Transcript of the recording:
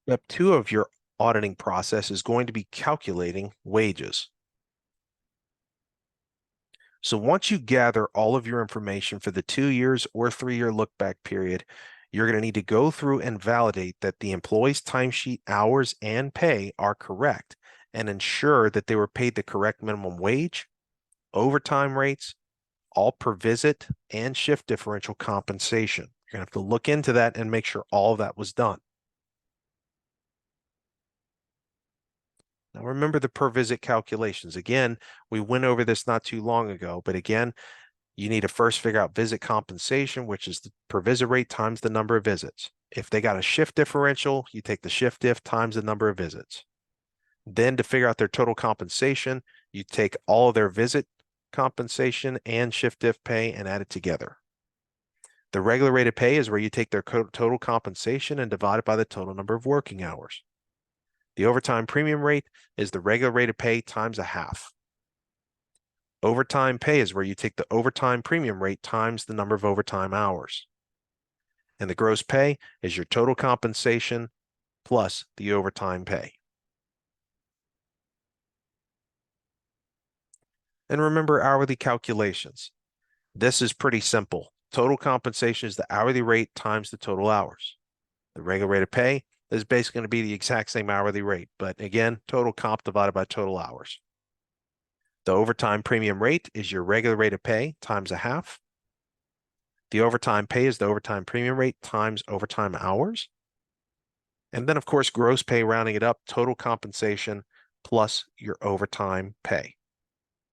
Step 2 of your auditing process is going to be calculating wages. So once you gather all of your information for the 2 years or 3-year look back period, you're going to need to go through and validate that the employee's timesheet hours and pay are correct and ensure that they were paid the correct minimum wage, overtime rates, all per visit, and shift differential compensation. You're going to have to look into that and make sure all of that was done. Now remember the per visit calculations. Again, we went over this not too long ago, but again, you need to first figure out visit compensation, which is the per visit rate times the number of visits. If they got a shift differential, you take the shift diff times the number of visits. Then to figure out their total compensation, you take all of their visit compensation and shift diff pay and add it together. The regular rate of pay is where you take their total compensation and divide it by the total number of working hours. The overtime premium rate is the regular rate of pay times a half. Overtime pay is where you take the overtime premium rate times the number of overtime hours. And the gross pay is your total compensation plus the overtime pay. And remember hourly calculations. This is pretty simple. Total compensation is the hourly rate times the total hours. The regular rate of pay is basically going to be the exact same hourly rate, but again, total comp divided by total hours. The overtime premium rate is your regular rate of pay times a half. The overtime pay is the overtime premium rate times overtime hours. And then, of course, gross pay, rounding it up, total compensation plus your overtime pay.